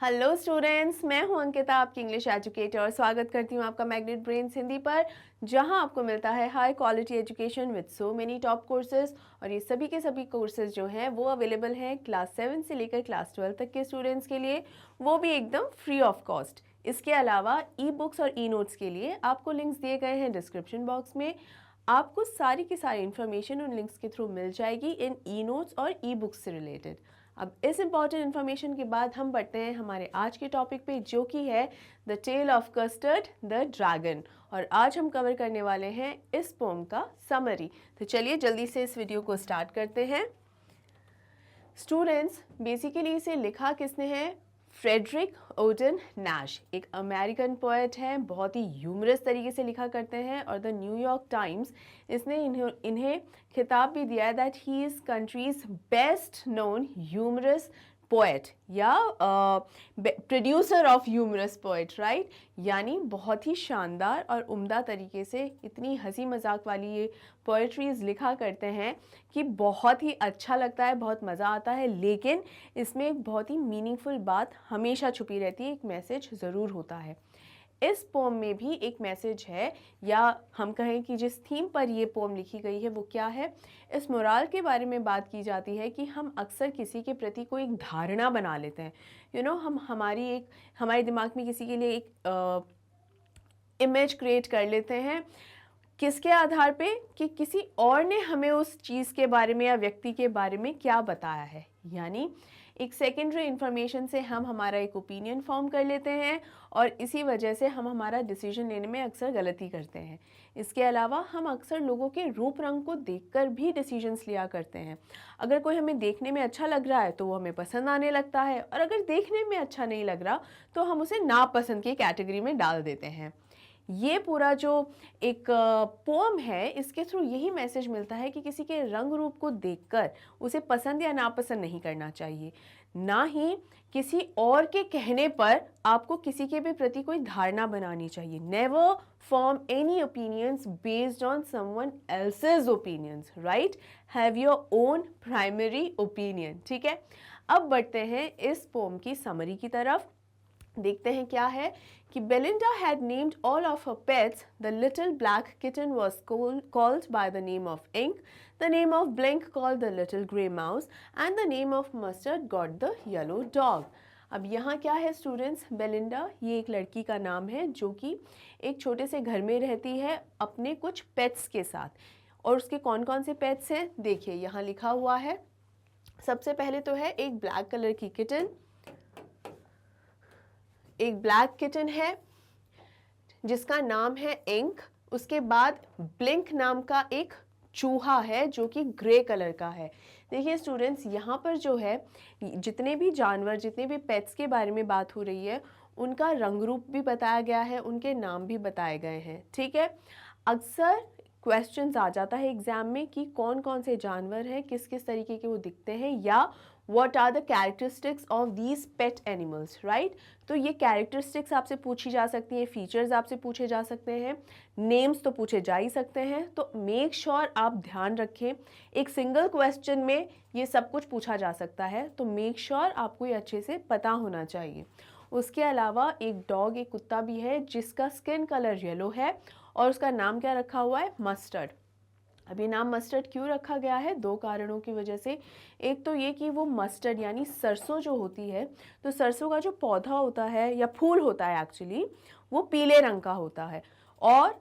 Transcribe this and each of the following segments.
Hello students, मैं हूं अंकिता, आपकी इंग्लिश एजुकेटर, और स्वागत करती हूं आपका मैग्नेट ब्रेन्स हिंदी पर, जहां आपको मिलता है high quality education with so many top courses. और ये सभी के सभी कोर्सेज जो हैं वो अवेलेबल हैं क्लास 7 से लेकर क्लास 12 तक के स्टूडेंट्स के लिए, वो भी एकदम फ्री ऑफ कॉस्ट। इसके अलावा ई बुक्स और ई नोट्स के लिए आपको लिंक्स दिए गए हैं डिस्क्रिप्शन बॉक्स में। आपको सारी की सारी इन्फॉर्मेशन उन लिंक्स के थ्रू मिल जाएगी इन ई नोट्स और ई बुक्स से रिलेटेड। अब इस इम्पॉर्टेंट इन्फॉर्मेशन के बाद हम बढ़ते हैं हमारे आज के टॉपिक पे, जो कि है the tale of Custard the dragon. और आज हम कवर करने वाले हैं इस पोम का समरी। तो चलिए जल्दी से इस वीडियो को स्टार्ट करते हैं। स्टूडेंट्स, बेसिकली इसे लिखा किसने है? फ्रेडरिक ओडेन नैश, एक अमेरिकन पोएट है, बहुत ही ह्यूमरस तरीके से लिखा करते हैं। और द न्यूयॉर्क टाइम्स इसने इन्हें खिताब भी दिया है that he is country's best known humorous poet या producer of humorous poet, right. यानी बहुत ही शानदार और उम्दा तरीके से इतनी हंसी मजाक वाली ये पोएट्रीज लिखा करते हैं कि बहुत ही अच्छा लगता है, बहुत मज़ा आता है। लेकिन इसमें एक बहुत ही मीनिंगफुल बात हमेशा छुपी रहती है, एक मैसेज ज़रूर होता है। इस पोम में भी एक मैसेज है, या हम कहें कि जिस थीम पर ये पोम लिखी गई है वो क्या है। इस मोराल के बारे में बात की जाती है कि हम अक्सर किसी के प्रति कोई एक धारणा बना लेते हैं। हम हमारे दिमाग में किसी के लिए एक इमेज क्रिएट कर लेते हैं। किसके आधार पे? कि किसी और ने हमें उस चीज़ के बारे में या व्यक्ति के बारे में क्या बताया है। यानी एक सेकेंडरी इन्फॉर्मेशन से हम हमारा एक ओपिनियन फॉर्म कर लेते हैं, और इसी वजह से हम हमारा डिसीजन लेने में अक्सर गलती करते हैं। इसके अलावा हम अक्सर लोगों के रूप रंग को देखकर भी डिसीजंस लिया करते हैं। अगर कोई हमें देखने में अच्छा लग रहा है तो वो हमें पसंद आने लगता है, और अगर देखने में अच्छा नहीं लग रहा तो हम उसे नापसंद की कैटेगरी में डाल देते हैं। ये पूरा जो एक पोम है, इसके थ्रू यही मैसेज मिलता है कि किसी के रंग रूप को देखकर उसे पसंद या नापसंद नहीं करना चाहिए। ना ही किसी और के कहने पर आपको किसी के भी प्रति कोई धारणा बनानी चाहिए। Never form any opinions based on someone else's opinions, right. Have your own primary opinion, ठीक है। अब बढ़ते हैं इस पोम की समरी की तरफ। देखते हैं क्या है कि Belinda had named all of her pets. The little black kitten was called by the name of Ink, the name of Blink called the little grey mouse, and the name of Mustard got the yellow dog. अब यहाँ क्या है students? Belinda ये एक लड़की का नाम है जो कि एक छोटे से घर में रहती है अपने कुछ पेट्स के साथ। और उसके कौन कौन से पेट्स हैं देखिए यहाँ लिखा हुआ है। सबसे पहले तो है एक ब्लैक कलर की किटन, एक ब्लैक किटन है जिसका नाम है इंक। उसके बाद ब्लिंक नाम का एक चूहा है जो कि ग्रे कलर का है। देखिए स्टूडेंट्स, यहाँ पर जो है जितने भी जानवर, जितने भी पेट्स के बारे में बात हो रही है, उनका रंग रूप भी बताया गया है, उनके नाम भी बताए गए हैं, ठीक है। अक्सर क्वेश्चंस आ जाता है एग्जाम में कि कौन कौन से जानवर हैं, किस किस तरीके के वो दिखते हैं, या what are the characteristics of these pet animals, right? तो ये characteristics आपसे पूछी जा सकती हैं, features आपसे पूछे जा सकते हैं, names तो पूछे जा ही सकते हैं। तो make sure आप ध्यान रखें, एक single question में ये सब कुछ पूछा जा सकता है, तो make sure आपको ये अच्छे से पता होना चाहिए। उसके अलावा एक डॉग, एक कुत्ता भी है जिसका स्किन कलर येलो है, और उसका नाम क्या रखा हुआ है? मस्टर्ड। अब ये नाम मस्टर्ड क्यों रखा गया है? दो कारणों की वजह से। एक तो ये कि वो मस्टर्ड यानी सरसों जो होती है, तो सरसों का जो पौधा होता है या फूल होता है एक्चुअली, वो पीले रंग का होता है, और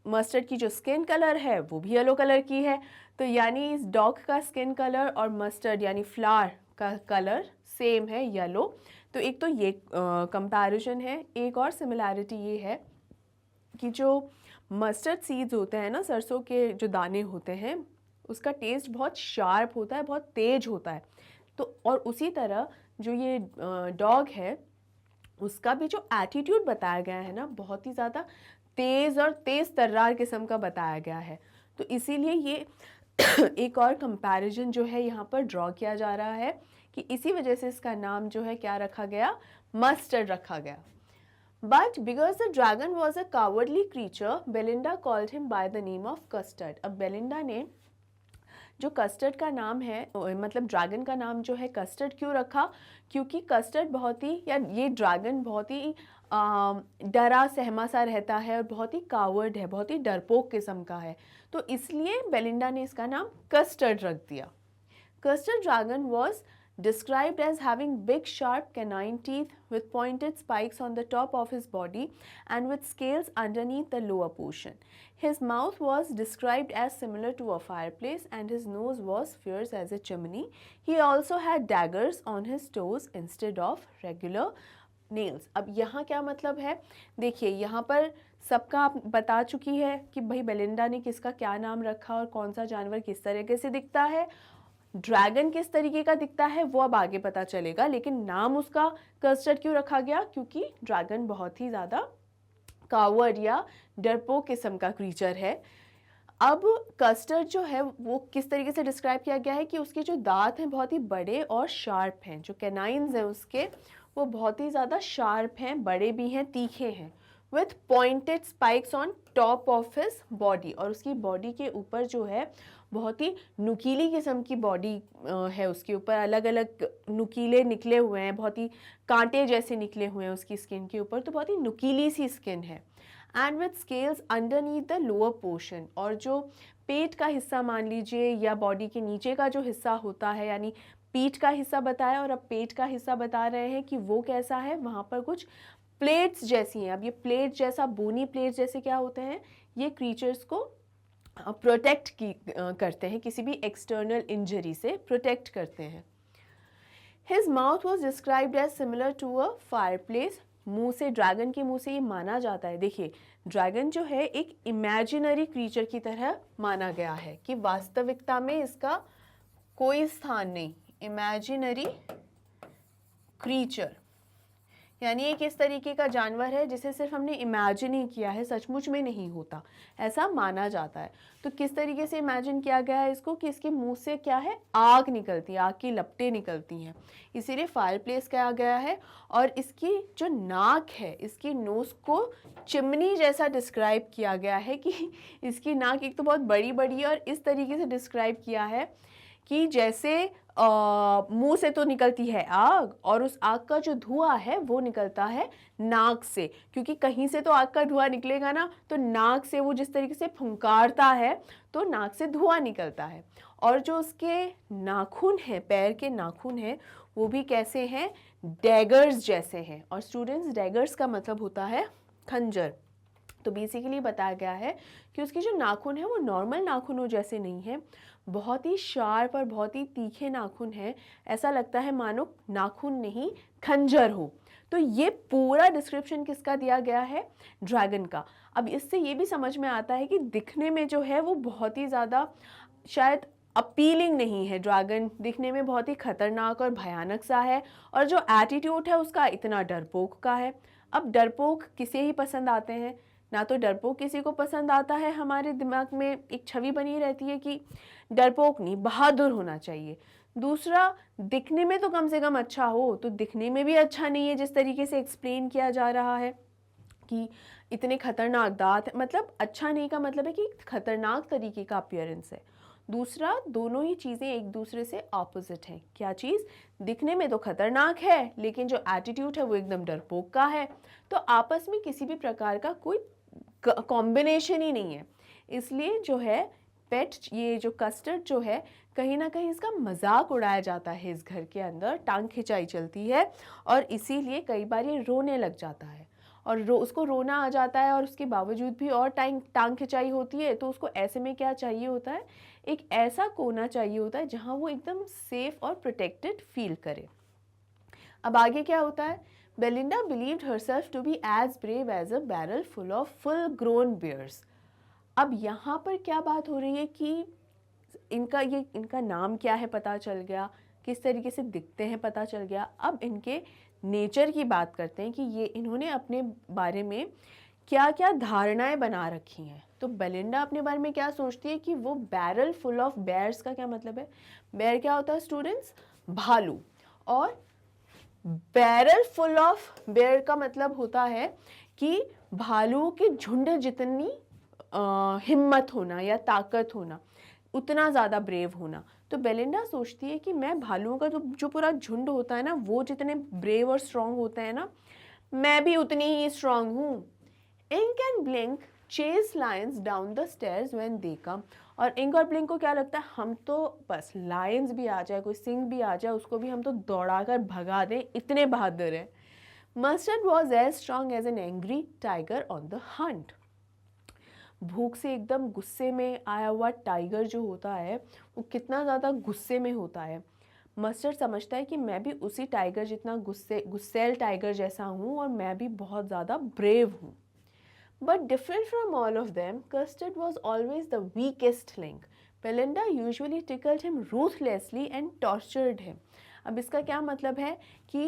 मस्टर्ड की जो स्किन कलर है वो भी येलो कलर की है। तो यानी इस डॉग का स्किन कलर और मस्टर्ड यानी फ्लावर का कलर सेम है, येलो। तो एक तो ये कंपैरिजन है। एक और सिमिलैरिटी ये है कि जो मस्टर्ड सीड्स होते हैं ना, सरसों के जो दाने होते हैं, उसका टेस्ट बहुत शार्प होता है, बहुत तेज होता है। तो और उसी तरह जो ये डॉग है, उसका भी जो एटीट्यूड बताया गया है ना, बहुत ही ज़्यादा तेज़ और तेज़ तर्रार किस्म का बताया गया है। तो इसीलिए ये एक और कंपैरिजन जो है यहाँ पर ड्रॉ किया जा रहा है कि इसी वजह से इसका नाम जो है क्या रखा गया? मस्टर्ड रखा गया। But because the dragon was a cowardly creature, Belinda called him by the name of Custard. अब बेलिंडा ने जो कस्टर्ड का नाम है, मतलब ड्रैगन का नाम जो है कस्टर्ड क्यों रखा, क्योंकि कस्टर्ड बहुत ही, या ये ड्रैगन बहुत ही डरा सहमा सा रहता है और बहुत ही कावर्ड है, बहुत ही डरपोक किस्म का है, तो इसलिए बेलिंडा ने इसका नाम कस्टर्ड रख दिया। Custard dragon was described as having big sharp canine teeth with pointed spikes on the top of his body and with scales underneath the lower portion. His mouth was described as similar to a fireplace and his nose was fierce as a chimney. He also had daggers on his toes instead of regular nails. अब यहाँ क्या मतलब है, देखिए यहाँ पर सबका बता चुकी है कि भाई बेलिंडा ने किसका क्या नाम रखा और कौन सा जानवर किस तरीके से दिखता है, ड्रैगन किस तरीके का दिखता है वो अब आगे पता चलेगा, लेकिन नाम उसका कस्टर्ड क्यों रखा गया, क्योंकि ड्रैगन बहुत ही ज़्यादा कावर्ड या डरपोक किस्म का क्रीचर है। अब कस्टर्ड जो है वो किस तरीके से डिस्क्राइब किया गया है कि उसके जो दांत हैं बहुत ही बड़े और शार्प हैं, जो कैनाइन्स हैं उसके वो बहुत ही ज़्यादा शार्प हैं, बड़े भी हैं, तीखे हैं, with pointed spikes on top of his body, और उसकी बॉडी के ऊपर जो है बहुत ही नुकीली किस्म की बॉडी है, उसके ऊपर अलग अलग नुकीले निकले हुए हैं, बहुत ही कांटे जैसे निकले हुए हैं उसकी स्किन के ऊपर, तो बहुत ही नुकीली सी स्किन है। And with scales underneath the lower portion, और जो पेट का हिस्सा मान लीजिए या बॉडी के नीचे का जो हिस्सा होता है, यानी पीठ का हिस्सा बताया और अब पेट का हिस्सा बता रहे हैं कि वो कैसा है, वहाँ पर कुछ प्लेट्स जैसी हैं। अब ये प्लेट जैसा, बोनी प्लेट जैसे क्या होते हैं, ये क्रीचर्स को प्रोटेक्ट करते हैं, किसी भी एक्सटर्नल इंजरी से प्रोटेक्ट करते हैं। His mouth was described as similar to a fireplace, मुंह से, ड्रैगन के मुंह से ये माना जाता है, देखिए ड्रैगन जो है एक इमेजिनरी क्रीचर की तरह माना गया है कि वास्तविकता में इसका कोई स्थान नहीं, इमेजिनरी क्रीचर, यानी एक इस तरीके का जानवर है जिसे सिर्फ हमने इमेजिन ही किया है, सचमुच में नहीं होता, ऐसा माना जाता है। तो किस तरीके से इमेजिन किया गया है इसको, कि इसके मुंह से क्या है, आग निकलती है, आग की लपटें निकलती हैं, इसीलिए फायरप्लेस कहा गया है। और इसकी जो नाक है, इसकी नोज को चिमनी जैसा डिस्क्राइब किया गया है कि इसकी नाक एक तो बहुत बड़ी बड़ी है और इस तरीके से डिस्क्राइब किया है कि जैसे मुंह से तो निकलती है आग और उस आग का जो धुआं है वो निकलता है नाक से, क्योंकि कहीं से तो आग का धुआं निकलेगा ना, तो नाक से वो जिस तरीके से फुंकारता है तो नाक से धुआं निकलता है। और जो उसके नाखून हैं, पैर के नाखून हैं, वो भी कैसे हैं, डैगर्स जैसे हैं। और स्टूडेंट्स, डैगर्स का मतलब होता है खंजर। तो बेसिकली बताया गया है कि उसके जो नाखून है वो नॉर्मल नाखूनों जैसे नहीं है, बहुत ही शार्प और बहुत ही तीखे नाखून है, ऐसा लगता है मानो नाखून नहीं खंजर हो। तो ये पूरा डिस्क्रिप्शन किसका दिया गया है, ड्रैगन का। अब इससे ये भी समझ में आता है कि दिखने में जो है वो बहुत ही ज़्यादा शायद अपीलिंग नहीं है, ड्रैगन दिखने में बहुत ही खतरनाक और भयानक सा है, और जो एटीट्यूड है उसका इतना डरपोक का है। अब डरपोक किसे ही पसंद आते हैं, ना तो डरपोक किसी को पसंद आता है, हमारे दिमाग में एक छवि बनी रहती है कि डरपोक नहीं, बहादुर होना चाहिए। दूसरा, दिखने में तो कम से कम अच्छा हो, तो दिखने में भी अच्छा नहीं है जिस तरीके से एक्सप्लेन किया जा रहा है कि इतने खतरनाक दांत, मतलब अच्छा नहीं का मतलब है कि खतरनाक तरीके का अपीयरेंस है। दूसरा, दोनों ही चीज़ें एक दूसरे से ऑपोजिट हैं। क्या चीज़, दिखने में तो खतरनाक है लेकिन जो एटीट्यूड है वो एकदम डरपोक का है, तो आपस में किसी भी प्रकार का कोई कॉम्बिनेशन ही नहीं है। इसलिए जो है पेट, ये जो कस्टर्ड जो है, कहीं ना कहीं इसका मजाक उड़ाया जाता है इस घर के अंदर, टांग खिंचाई चलती है और इसीलिए कई बार ये रोने लग जाता है और उसको रोना आ जाता है और उसके बावजूद भी और टांग खिंचाई होती है। तो उसको ऐसे में क्या चाहिए होता है, एक ऐसा कोना चाहिए होता है जहाँ वो एकदम सेफ और प्रोटेक्टेड फील करे। अब आगे क्या होता है, Belinda believed herself to be as brave as a barrel full of full-grown bears. अब यहाँ पर क्या बात हो रही है कि इनका नाम क्या है पता चल गया, किस तरीके से दिखते हैं पता चल गया। अब इनके नेचर की बात करते हैं कि ये इन्होंने अपने बारे में क्या क्या धारणाएं बना रखी हैं। तो बेलिंडा अपने बारे में क्या सोचती है कि वो बैरल फुल ऑफ बेयर्स का क्या मतलब है, बेयर क्या होता है स्टूडेंट्स, भालू, और बैरल फुल ऑफ बेयर का मतलब होता है कि भालुओं के झुंड जितनी हिम्मत होना या ताकत होना। उतना ज़्यादा ब्रेव होना। तो बेलिंडा सोचती है कि मैं भालुओं का जो पूरा झुंड होता है ना, वो जितने ब्रेव और स्ट्रांग होते हैं ना, मैं भी उतनी ही स्ट्रांग हूँ। Ink and blink chase lions down the stairs when they come. और इंक और ब्लिंक को क्या लगता है, हम तो बस लायंस भी आ जाए, कोई सिंह भी आ जाए, उसको भी हम तो दौड़ाकर भगा दें, इतने बहादुर हैं। Custard was as strong as an angry tiger on the hunt. भूख से एकदम गुस्से में आया हुआ टाइगर जो होता है वो कितना ज़्यादा गुस्से में होता है। मस्टर्ड समझता है कि मैं भी उसी टाइगर जितना गुस्सैल टाइगर जैसा हूँ और मैं भी बहुत ज़्यादा ब्रेव हूँ। But different from all of them, custard was always the weakest link. Belinda usually tickled him ruthlessly and tortured him. अब इसका क्या मतलब है कि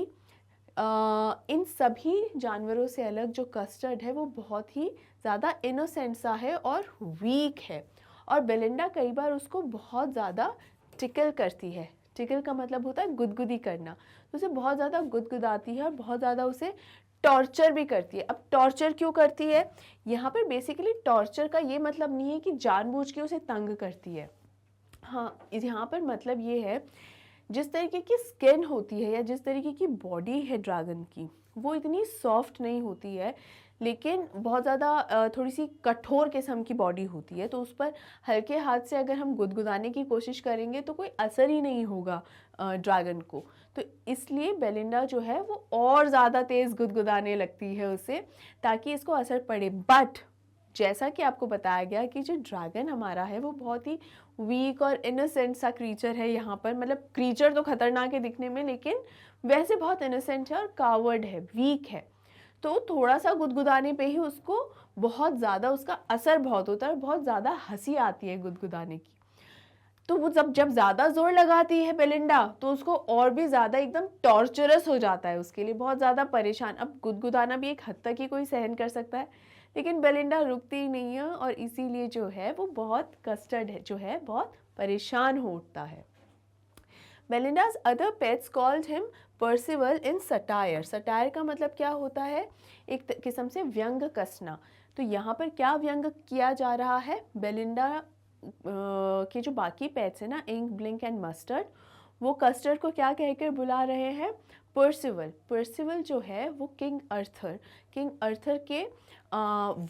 इन सभी जानवरों से अलग जो कस्टर्ड है वो बहुत ही ज़्यादा इनोसेंट सा है और वीक है, और बेलिंडा कई बार उसको बहुत ज़्यादा टिकल करती है। टिकल का मतलब होता है गुदगुदी करना, तो उसे बहुत ज़्यादा गुदगुदाती है और बहुत ज़्यादा उसे टॉर्चर भी करती है। अब टॉर्चर क्यों करती है, यहाँ पर बेसिकली टॉर्चर का ये मतलब नहीं है कि जानबूझ के उसे तंग करती है। हाँ, यहाँ पर मतलब ये है, जिस तरीके की स्किन होती है या जिस तरीके की बॉडी है ड्रैगन की, वो इतनी सॉफ्ट नहीं होती है, लेकिन बहुत ज़्यादा थोड़ी सी कठोर किस्म की बॉडी होती है। तो उस पर हल्के हाथ से अगर हम गुदगुदाने की कोशिश करेंगे तो कोई असर ही नहीं होगा ड्रैगन को। तो इसलिए बेलिंडा जो है वो और ज़्यादा तेज़ गुदगुदाने लगती है उसे, ताकि इसको असर पड़े। बट जैसा कि आपको बताया गया कि जो ड्रैगन हमारा है वो बहुत ही वीक और इनोसेंट सा क्रीचर है। यहाँ पर मतलब क्रीचर तो खतरनाक है दिखने में, लेकिन वैसे बहुत इनोसेंट है और कावर्ड है, वीक है। तो थोड़ा सा गुदगुदाने पे ही उसको बहुत ज़्यादा उसका असर बहुत होता है और बहुत ज़्यादा हंसी आती है गुदगुदाने की। तो वो जब ज़्यादा जोर लगाती है बेलिंडा तो उसको और भी ज़्यादा एकदम टॉर्चरस हो जाता है, उसके लिए बहुत ज़्यादा परेशान। अब गुदगुदाना भी एक हद तक ही कोई सहन कर सकता है, लेकिन बेलिंडा रुकती ही नहीं है और इसीलिए जो है वो बहुत कस्टर्ड है जो है बहुत परेशान हो उठता है। बेलिंडा's other pets called him Percival in satire। Satire का मतलब क्या होता है, एक किस्म से व्यंग कसना। तो यहाँ पर क्या व्यंग किया जा रहा है, बेलिंडा के जो बाकी पेट्स हैं ना, इंक, ब्लिंक एंड मस्टर्ड, वो कस्टर्ड को क्या कहकर बुला रहे हैं, पर्सिवल। पर्सिवल जो है वो किंग अर्थर के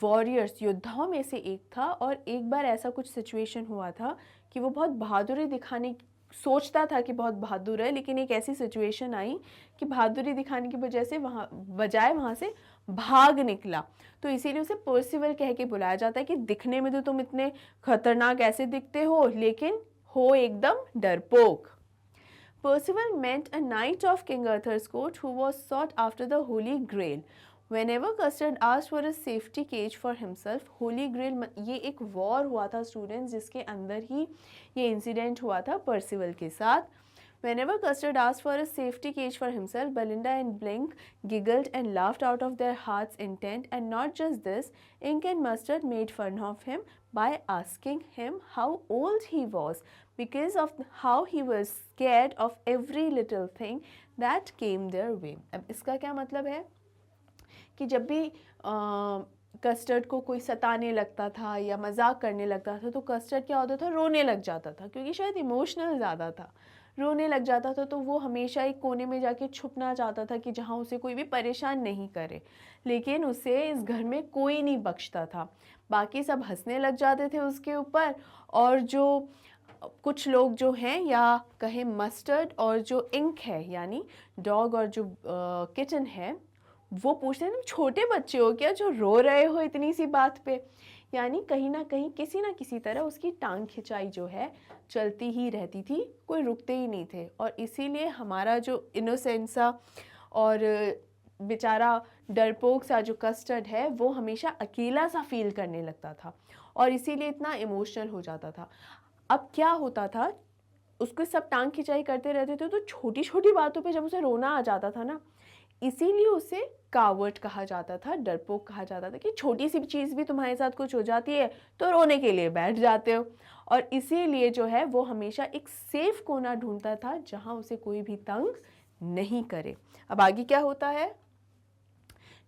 वॉरियर्स योद्धाओं में से एक था। और एक बार ऐसा कुछ सिचुएशन हुआ था कि वो बहुत बहादुरी दिखाने सोचता था कि बहुत बहादुर है, लेकिन एक ऐसी सिचुएशन आई कि बहादुरी दिखाने की वजह से वहाँ से भाग निकला। तो इसीलिए उसे पर्सिवल कह के बुलाया जाता है कि दिखने में तो तुम इतने खतरनाक ऐसे दिखते हो, लेकिन हो एकदम डरपोक। Percival meant a knight of King Arthur's court who was sought after the Holy Grail. Whenever Custard asked for a safety cage for himself, Holy Grail ये एक वॉर हुआ था स्टूडेंट्स, जिसके अंदर ही ये इंसिडेंट हुआ था पर्सिवल के साथ। Whenever Custard asked for a safety cage for himself, Belinda and Blink giggled and laughed out of their hearts' intent. And not just this, Ink and Mustard made fun of him by asking him how old he was, because of how he was scared of every little thing that came their way. अब इसका क्या मतलब है कि जब भी custard को कोई सताने लगता था या मजाक करने लगता था तो कस्टर्ड क्या होता था, रोने लग जाता था, क्योंकि शायद इमोशनल ज़्यादा था, रोने लग जाता था। तो वो हमेशा एक कोने में जाके छुपना चाहता था कि जहाँ उसे कोई भी परेशान नहीं करे, लेकिन उसे इस घर में कोई नहीं बख्शता था। बाकी सब हंसने लग जाते थे उसके ऊपर, और जो कुछ लोग जो हैं, या कहें मस्टर्ड और जो इंक है यानी डॉग और जो किचन है, वो पूछते हैं तुम छोटे बच्चे हो क्या जो रो रहे हो इतनी सी बात पे। यानी कहीं ना कहीं किसी ना किसी तरह उसकी टांग खिंचाई जो है चलती ही रहती थी, कोई रुकते ही नहीं थे। और इसीलिए हमारा जो इनोसेंट सा और बेचारा डरपोक सा जो कस्टर्ड है वो हमेशा अकेला सा फील करने लगता था और इसीलिए इतना इमोशनल हो जाता था। अब क्या होता था, उसको सब टांग खिंचाई करते रहते थे, तो छोटी छोटी बातों पे जब उसे रोना आ जाता था ना, इसीलिए उसे कावर्ड कहा जाता था, डरपोक कहा जाता था कि छोटी सी चीज़ भी तुम्हारे साथ कुछ हो जाती है तो रोने के लिए बैठ जाते हो। और इसीलिए जो है वो हमेशा एक सेफ कोना ढूंढता था जहां उसे कोई भी तंग नहीं करे। अब आगे क्या होता है,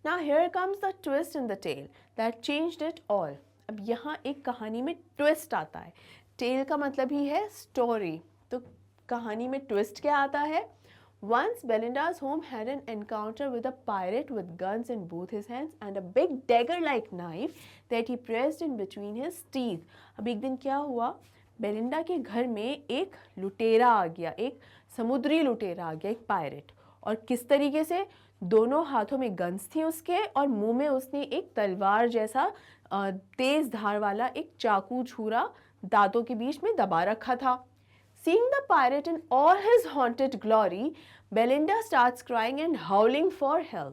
Now here comes the twist in the tale that changed it all। अब यहाँ एक कहानी में ट्विस्ट आता है। टेल का मतलब ही है स्टोरी। तो कहानी में ट्विस्ट क्या आता है? Once Belinda's home had an encounter with a pirate with guns in both his hands and a big dagger-like knife that he pressed in between his teeth. अब एक दिन क्या हुआ? बेलिंडा के घर में एक लुटेरा आ गया, एक समुद्री लुटेरा आ गया, एक पायरेट। और किस तरीके से? दोनों हाथों में गन्स थी उसके और मुंह में उसने एक तलवार जैसा तेज धार वाला एक चाकू छुरा दांतों के बीच में दबा रखा था। Seeing the pirate in all his haunted glory, Belinda starts crying and howling for help.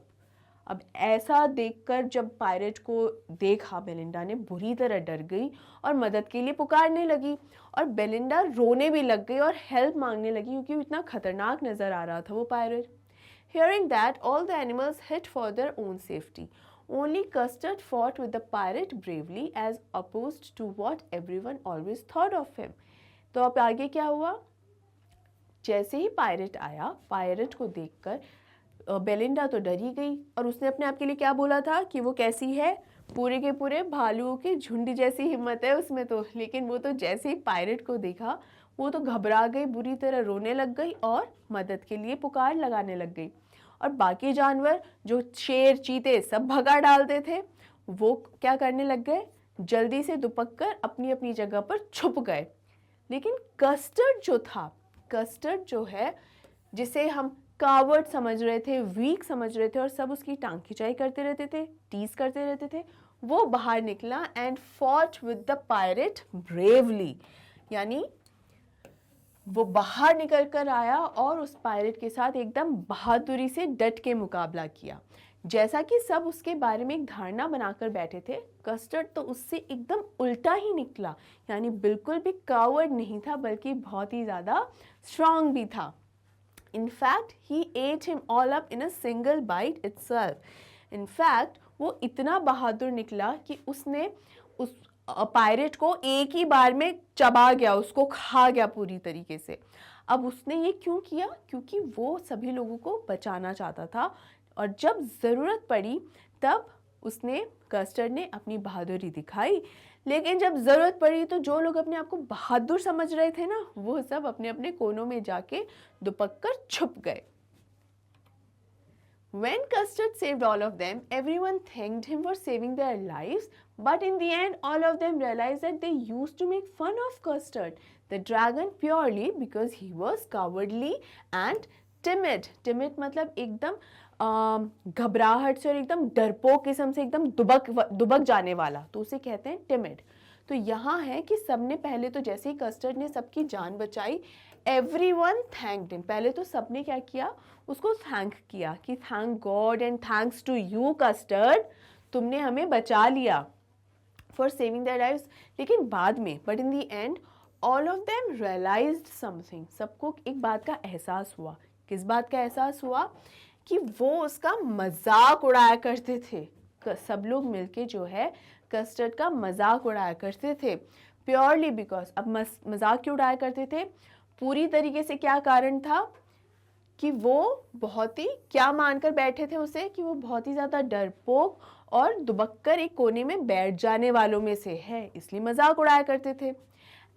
अब ऐसा देखकर जब पायरेट को देखा बेलिंडा ने बुरी तरह डर गई और मदद के लिए पुकारने लगी और बेलिंडा रोने भी लग गई और हेल्प मांगने लगी क्योंकि इतना खतरनाक नजर आ रहा था वो pirate. Hearing that, all the animals hid for their own safety. Only Custard fought with the pirate bravely as opposed to what everyone always thought of him. तो अब आगे क्या हुआ? जैसे ही पायरेट आया, पायरेट को देखकर बेलिंडा तो डर ही गई और उसने अपने आप के लिए क्या बोला था कि वो कैसी है? पूरे के पूरे भालुओं के झुंड जैसी हिम्मत है उसमें तो। लेकिन वो तो जैसे ही पायरेट को देखा वो तो घबरा गई, बुरी तरह रोने लग गई और मदद के लिए पुकार लगाने लग गई। और बाकी जानवर जो शेर, चीते सब भगा डालते थे वो क्या करने लग गए? जल्दी से दुपक कर अपनी अपनी जगह पर छुप गए। लेकिन कस्टर्ड जो था, कस्टर्ड जो है जिसे हम कावर्ड समझ रहे थे, वीक समझ रहे थे और सब उसकी टांग खिंचाई करते रहते थे, टीज करते रहते थे, वो बाहर निकला and fought with the pirate bravely. यानी वो बाहर निकल कर आया और उस पायरेट के साथ एकदम बहादुरी से डट के मुकाबला किया। जैसा कि सब उसके बारे में एक धारणा बनाकर बैठे थे, कस्टर्ड तो उससे एकदम उल्टा ही निकला। यानी बिल्कुल भी कावर्ड नहीं था बल्कि बहुत ही ज़्यादा स्ट्रांग भी था। In fact he ate him all up in a single bite itself. In fact वो इतना बहादुर निकला कि उसने उस पायरेट को एक ही बार में चबा गया, उसको खा गया पूरी तरीके से। अब उसने ये क्यों किया? क्योंकि वो सभी लोगों को बचाना चाहता था और जब ज़रूरत पड़ी तब उसने, कस्टर्ड ने अपनी बहादुरी दिखाई। लेकिन जब ज़रूरत पड़ी तो जो लोग अपने आप को बहादुर समझ रहे थे ना, वो सब अपने अपने कोनों में जाके दुपक कर छुप गए। When Custard saved all of them, everyone thanked him for saving their lives, but in the end, all of them realized that they used to make fun of Custard, the dragon, purely because he was cowardly and timid. Timid मतलब एकदम घबराहट से और एकदम डरपोक किस्म से, एकदम दुबक जाने वाला, तो उसे कहते हैं timid। तो यहाँ है कि सबने पहले तो जैसे ही कस्टर्ड ने सबकी जान बचाई, एवरीवन थैंक्ड हिम। पहले तो सबने क्या किया? उसको थैंक किया कि thank God and thanks to you Custard, तुमने हमें बचा लिया, फॉर सेविंग देयर लाइव्स। लेकिन बाद में, but in the end, all of them realised something. सबको एक बात का एहसास हुआ। किस बात का एहसास हुआ? कि वो उसका मजाक उड़ाया करते थे। सब लोग मिलके जो है कस्टर्ड का मजाक उड़ाया करते थे, प्योरली बिकॉज। अब मजाक क्यों उड़ाया करते थे? पूरी तरीके से क्या कारण था? कि वो बहुत ही क्या मानकर बैठे थे उसे, कि वो बहुत ही ज़्यादा डरपोक और दुबक्कर एक कोने में बैठ जाने वालों में से है, इसलिए मजाक उड़ाया करते थे।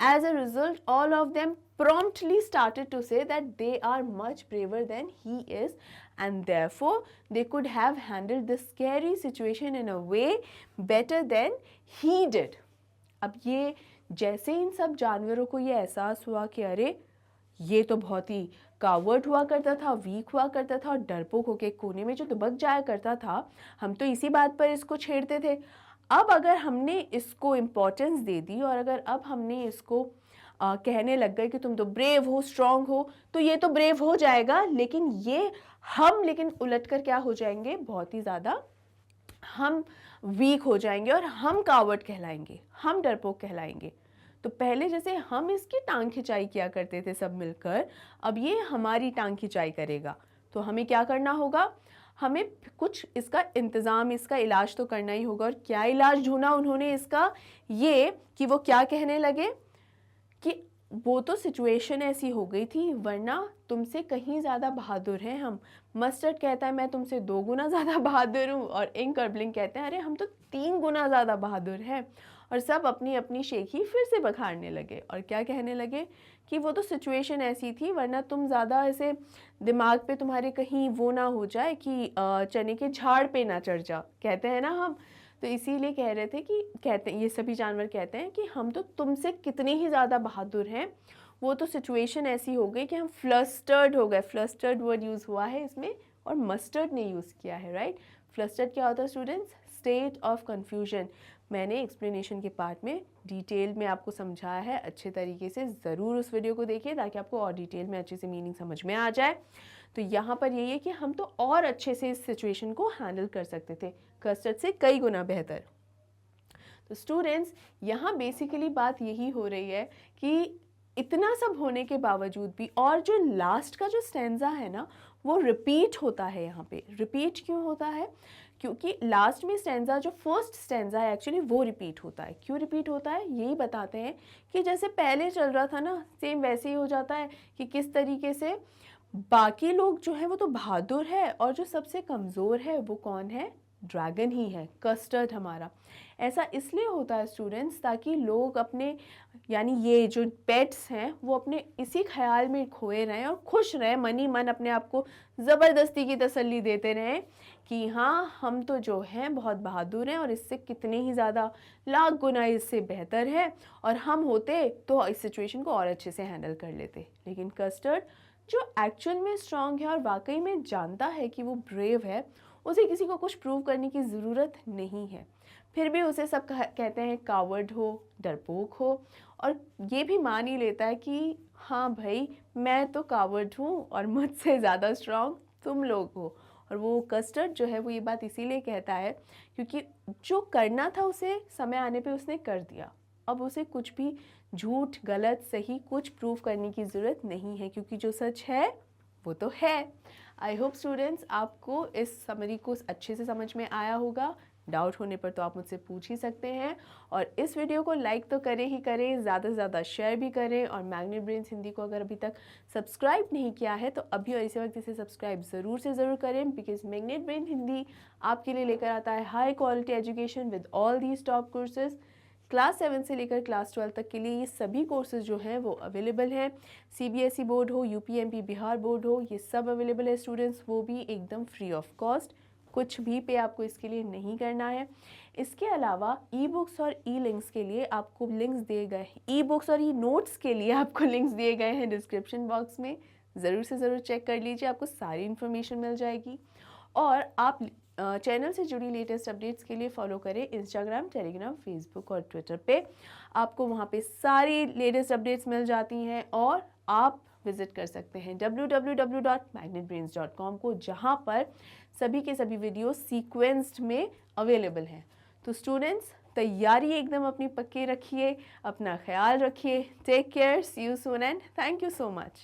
As a result, all of them promptly started to say that they are much braver than he is, and therefore they could have handled this scary situation in a way better than he did. अब ये जैसे इन सब जानवरों को ये एहसास हुआ कि अरे ये तो बहुत ही कावर्ड हुआ करता था, वीक हुआ करता था और डरपोक होके कोने में जो दुबक जाया करता था, हम तो इसी बात पर इसको छेड़ते थे। अब अगर हमने इसको इम्पोर्टेंस दे दी और अगर अब हमने इसको कहने लग गए कि तुम तो ब्रेव हो, स्ट्रांग हो, तो ये तो ब्रेव हो जाएगा, लेकिन ये हम लेकिन उलटकर क्या हो जाएंगे? बहुत ही ज़्यादा हम वीक हो जाएंगे और हम कावर्ड कहलाएंगे, हम डरपोक कहलाएंगे। तो पहले जैसे हम इसकी टांग खिंचाई किया करते थे सब मिलकर, अब ये हमारी टांग खिंचाई करेगा। तो हमें क्या करना होगा? हमें कुछ इसका इंतज़ाम, इसका इलाज तो करना ही होगा। और क्या इलाज ढूंढा उन्होंने इसका? ये कि वो क्या कहने लगे कि वो तो सिचुएशन ऐसी हो गई थी, वरना तुमसे कहीं ज़्यादा बहादुर हैं हम। मस्टर्ड कहता है मैं तुमसे 2 गुना ज़्यादा बहादुर हूँ, और इंक और ब्लिंक कहते हैं अरे हम तो 3 गुना ज़्यादा बहादुर हैं। और सब अपनी अपनी शेखी फिर से बखाड़ने लगे और क्या कहने लगे कि वो तो सिचुएशन ऐसी थी, वरना तुम ज़्यादा ऐसे दिमाग पे तुम्हारे कहीं वो ना हो जाए कि चने के झाड़ पे ना चढ़ जा, कहते हैं ना हम। तो इसीलिए कह रहे थे कि कहते ये सभी जानवर कहते हैं कि हम तो तुमसे कितने ही ज़्यादा बहादुर हैं, वो तो सिचुएशन ऐसी हो गई कि हम फ्लस्टर्ड हो गए। फ्लस्टर्ड वर्ड यूज़ हुआ है इसमें और मस्टर्ड ने यूज़ किया है, राइट। फ्लस्टर्ड क्या होता है स्टूडेंट्स? State of confusion. मैंने एक्सप्लेनेशन के पार्ट में डिटेल में आपको समझाया है अच्छे तरीके से, ज़रूर उस वीडियो को देखिए ताकि आपको और डिटेल में अच्छे से मीनिंग समझ में आ जाए। तो यहाँ पर यही है कि हम तो और अच्छे से इस सिचुएशन को हैंडल कर सकते थे, कस्टर्ड से कई गुना बेहतर। तो स्टूडेंट्स यहाँ बेसिकली बात यही हो रही है कि इतना सब होने के बावजूद भी, और जो लास्ट का जो स्टैंजा है ना वो रिपीट होता है। यहाँ पे रिपीट क्यों होता है? क्योंकि लास्ट में स्टैंजा जो फर्स्ट स्टैंजा है एक्चुअली वो रिपीट होता है। क्यों रिपीट होता है यही बताते हैं कि जैसे पहले चल रहा था ना सेम वैसे ही हो जाता है कि किस तरीके से बाकी लोग जो है वो तो बहादुर है और जो सबसे कमज़ोर है वो कौन है? ड्रैगन ही है, कस्टर्ड हमारा। ऐसा इसलिए होता है स्टूडेंट्स ताकि लोग अपने यानी ये जो पेट्स हैं वो अपने इसी ख्याल में खोए रहें और खुश रहें, मन ही मन अपने आप को ज़बरदस्ती की तसल्ली देते रहें कि हाँ हम तो जो हैं बहुत बहादुर हैं और इससे कितने ही ज़्यादा लाख गुना इससे बेहतर है, और हम होते तो इस सिचुएशन को और अच्छे से हैंडल कर लेते। लेकिन कस्टर्ड जो एक्चुअल में स्ट्रांग है और वाकई में जानता है कि वो ब्रेव है, उसे किसी को कुछ प्रूव करने की ज़रूरत नहीं है, फिर भी उसे सब कहते हैं कावर्ड हो, डरपोक हो, और ये भी मान ही लेता है कि हाँ भाई मैं तो कावर्ड हूँ और मुझसे ज़्यादा स्ट्रांग तुम लोग हो। और वो कस्टर्ड जो है वो ये बात इसीलिए कहता है क्योंकि जो करना था उसे समय आने पे उसने कर दिया। अब उसे कुछ भी झूठ गलत सही कुछ प्रूव करने की ज़रूरत नहीं है, क्योंकि जो सच है वो तो है। आई होप स्टूडेंट्स आपको इस समरी को अच्छे से समझ में आया होगा। डाउट होने पर तो आप मुझसे पूछ ही सकते हैं, और इस वीडियो को लाइक तो करें ही करें, ज़्यादा से ज़्यादा शेयर भी करें, और मैग्नेट ब्रेन्स हिंदी को अगर अभी तक सब्सक्राइब नहीं किया है तो अभी और इसी वक्त इसे सब्सक्राइब ज़रूर से ज़रूर करें, बिकॉज मैग्नेट ब्रेन हिंदी आपके लिए लेकर आता है high quality education with all these top courses. Class 7 से लेकर क्लास 12 तक के लिए ये सभी कोर्सेज जो हैं वो अवेलेबल हैं। CBSE बोर्ड हो, UPMP बिहार बोर्ड हो, ये सब अवेलेबल है स्टूडेंट्स, वो भी एकदम फ्री ऑफ कॉस्ट, कुछ भी पे आपको इसके लिए नहीं करना है। इसके अलावा ई बुक्स और ई लिंक्स के लिए आपको लिंक्स दिए गए हैं, ई बुक्स और ई नोट्स के लिए आपको लिंक्स दिए गए हैं डिस्क्रिप्शन बॉक्स में, ज़रूर से ज़रूर चेक कर लीजिए, आपको सारी इन्फॉर्मेशन मिल जाएगी। और आप चैनल से जुड़ी लेटेस्ट अपडेट्स के लिए फॉलो करें इंस्टाग्राम, टेलीग्राम, फेसबुक और ट्विटर पे, आपको वहाँ पे सारी लेटेस्ट अपडेट्स मिल जाती हैं। और आप विज़िट कर सकते हैं www.magnetbrains.com को, जहाँ पर सभी के सभी वीडियो सीक्वेंस्ड में अवेलेबल हैं। तो स्टूडेंट्स तैयारी एकदम अपनी पक्की रखिए, अपना ख्याल रखिए, take care, see you soon and thank you so much.